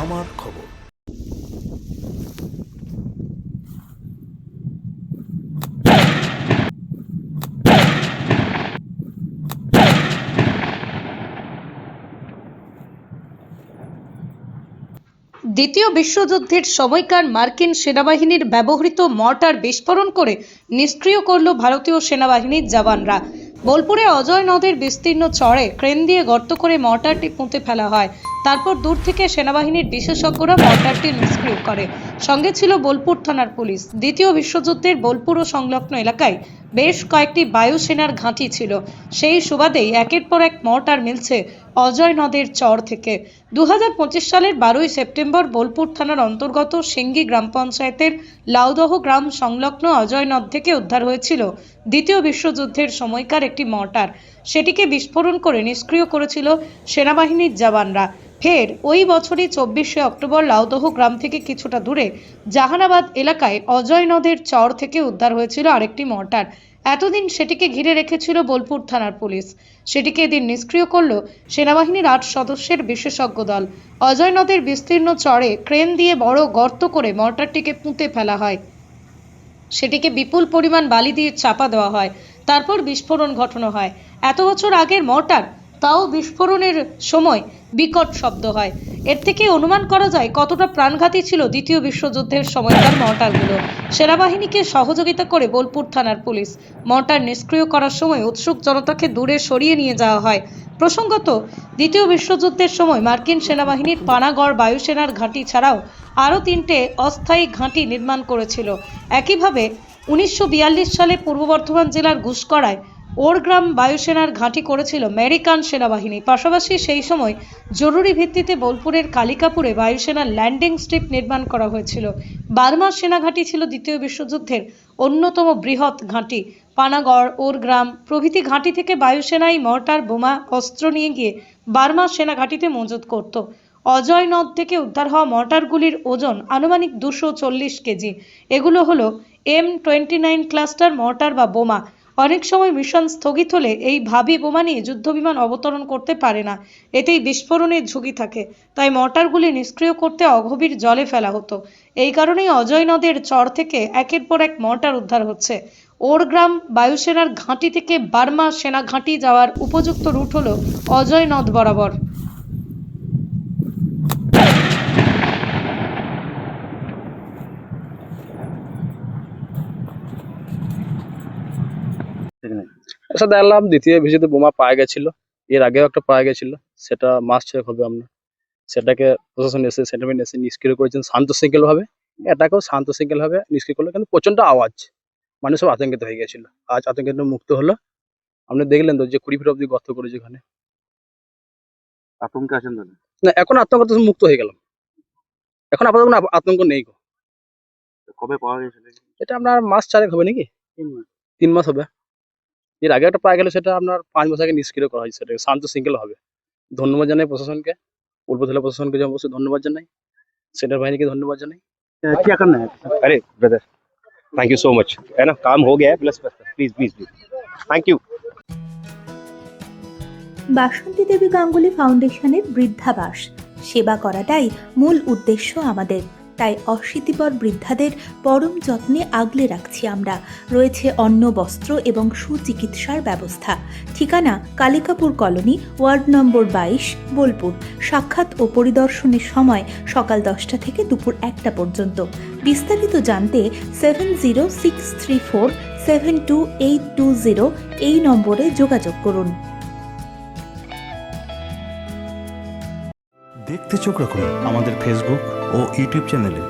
আমার খবর। দ্বিতীয় বিশ্বযুদ্ধের সময়কার মার্কিন সেনাবাহিনীর ব্যবহৃত মর্টার বিস্ফোরণ করে নিষ্ক্রিয় করল ভারতীয় সেনাবাহিনীর জওয়ানরা। বোলপুরে অজয় নদের বিস্তীর্ণ চরে ক্রেন দিয়ে গর্ত করে মর্টারটি পুঁতে ফেলা হয়। তারপর দূর থেকে সেনাবাহিনীর বিশেষজ্ঞরা মর্টারটি নিষ্ক্রিয় করে। সঙ্গে ছিল বোলপুর থানার পুলিশ। দ্বিতীয় বিশ্বযুদ্ধের বোলপুর ও সংলগ্ন এলাকায় বেশ কয়েকটি বায়ুসেনার ঘাঁটি ছিল। সেই সুবাদেই একের পর এক মর্টার মিলছে অজয় নদের চর থেকে। 2025 সালের 12ই সেপ্টেম্বর বোলপুর থানার অন্তর্গত সিঙ্গি গ্রাম পঞ্চায়েতের লাউদহ গ্রাম সংলগ্ন অজয় নদ থেকে উদ্ধার হয়েছিল দ্বিতীয় বিশ্বযুদ্ধের সময়কার একটি মর্টার। সেটিকে বিস্ফোরণ করে নিষ্ক্রিয় করেছিল সেনাবাহিনীর জওয়ানরা। ফের ওই বছরই 24শে অক্টোবর লাউদহ গ্রাম থেকে কিছুটা দূরে জাহানাবাদ এলাকায় অজয় নদের চর থেকে উদ্ধার হয়েছিল আরেকটি মর্টার। এতদিন সেটিকে ঘিরে রেখেছিল বোলপুর থানার পুলিশ। সেটিকে এদিন নিষ্ক্রিয় করল সেনাবাহিনীর 8 সদস্যের বিশেষজ্ঞ দল। অজয় নদের বিস্তীর্ণ চরে ক্রেন দিয়ে বড় গর্ত করে মর্টারটিকে পুঁতে ফেলা হয়। সেটিকে বিপুল পরিমাণ বালি দিয়ে চাপা দেওয়া হয়। তারপর বিস্ফোরণ ঘটানো হয়। এত বছর আগের মর্টার, তাও বিস্ফোরণের সময় বিকট শব্দ হয়। এর থেকে অনুমান করা যায় কতটা প্রাণঘাতী ছিল দ্বিতীয় বিশ্বযুদ্ধের সময়কার মর্টারগুলো। সেনাবাহিনীকে সহযোগিতা করে বোলপুর থানার পুলিশ মর্টার নিষ্ক্রিয় করার সময় উৎসুক জনতাকে দূরে সরিয়ে নিয়ে যাওয়া হয়। প্রসঙ্গত, দ্বিতীয় বিশ্বযুদ্ধের সময় মার্কিন সেনাবাহিনীর পানাগড় বায়ুসেনার ঘাঁটি ছাড়াও আরও 3টে অস্থায়ী ঘাঁটি নির্মাণ করেছিল। একইভাবে 1942 সালে পূর্ব বর্ধমান জেলার ঘুষকরায় ওরগ্রাম বায়ুসেনার ঘাঁটি করেছিল আমেরিকান সেনাবাহিনী। পাশাপাশি সেই সময় জরুরি ভিত্তিতে বোলপুরের কালিকাপুরে বায়ুসেনার ল্যান্ডিং স্ট্রিপ নির্মাণ করা হয়েছিল। বার্মা সেনা ঘাঁটি ছিল দ্বিতীয় বিশ্বযুদ্ধের অন্যতম বৃহৎ ঘাঁটি। পানাগড়, ওরগ্রাম প্রভৃতি ঘাঁটি থেকে বায়ুসেনাই মর্টার, বোমা, অস্ত্র নিয়ে গিয়ে বার্মা সেনা ঘাঁটিতে মজুত করত। অজয় নদ থেকে উদ্ধার হওয়া মর্টারগুলির ওজন আনুমানিক 240 কেজি। এগুলো হলো M29 ক্লাস্টার মর্টার বা বোমা। অনেক সময় মিশন স্থগিত হলে এই ভারী বোমা নিয়ে যুদ্ধবিমান অবতরণ করতে পারে না। এতেই বিস্ফোরণের ঝুঁকি থাকে। তাই মর্টারগুলি নিষ্ক্রিয় করতে অগভীর জলে ফেলা হতো। এই কারণেই অজয় নদের চর থেকে একের পর এক মর্টার উদ্ধার হচ্ছে। ওরগ্রাম বায়ুসেনার ঘাঁটি থেকে বার্মা সেনা ঘাঁটি যাওয়ার উপযুক্ত রুট হলো অজয় নদ বরাবর। আচ্ছা, দেখলাম দ্বিতীয় ভিজিতে বোমা পাওয়া গেছিল। এর আগেও একটা পাওয়া গেছিল, সেটা মাস 6 হবে আপনার। সেটাকে প্রশাসন এসে সেটেলমেন্ট এসে নিষ্ক্রিয় করেছেন শান্ত শৃঙ্খল ভাবে। এটাকেও শান্ত শৃঙ্খল ভাবে নিষ্ক্রিয় করলো, কিন্তু প্রচন্ড আওয়াজ, মানুষ সব আতঙ্কিত হয়ে গেছিল। আজ আতঙ্কিত মুক্ত হলো। আপনি দেখলেন তো যে 20 ফিট অব্দি গর্ত করেছে ওখানে। আতঙ্কে আছেন দাদা? না, এখন আতঙ্ক তো মুক্ত হয়ে গেলাম। এখন আপাতত কোনো আতঙ্ক নেই গো। কবে পাওয়া গেছিল? এটা আপনার মাস 4 হবে নাকি? 3 মাস হবে। এর আগে একটা পাওয়া গেল, সেটা আপনার 5 মাস আগে নিষ্ক্রিয় করা হয়েছে। সেটাকে শান্ত শৃঙ্খল হবে। ধন্যবাদ জানাই প্রশাসনকে, বোলপুর জেলা প্রশাসনকে অবশ্যই ধন্যবাদ জানাই, সেনা বাহিনীকে ধন্যবাদ জানাই। क्या करना है? अरे brother, thank you so much, है ना, काम हो गया है। Plus please please please, thank you. Basanti Devi Ganguly ফাউন্ডেশনের বৃদ্ধাবাস সেবা করাটাই মূল উদ্দেশ্য আমাদের। তাই অশীতিপর বৃদ্ধাদের পরম যত্নে আগলে রাখছি আমরা। রয়েছে অন্ন, বস্ত্র এবং সুচিকিৎসার ব্যবস্থা। ঠিকানা Kalikapur colony, ward number 22, Bolpur. সাক্ষাৎ ও পরিদর্শনের সময় সকাল 10টা থেকে দুপুর 1টা পর্যন্ত। বিস্তারিত জানতে 7063472820 এই নম্বরে যোগাযোগ করুন। দেখতে চোখ রাখুন আমাদের ফেসবুক ও ইউটিউব চ্যানেলে।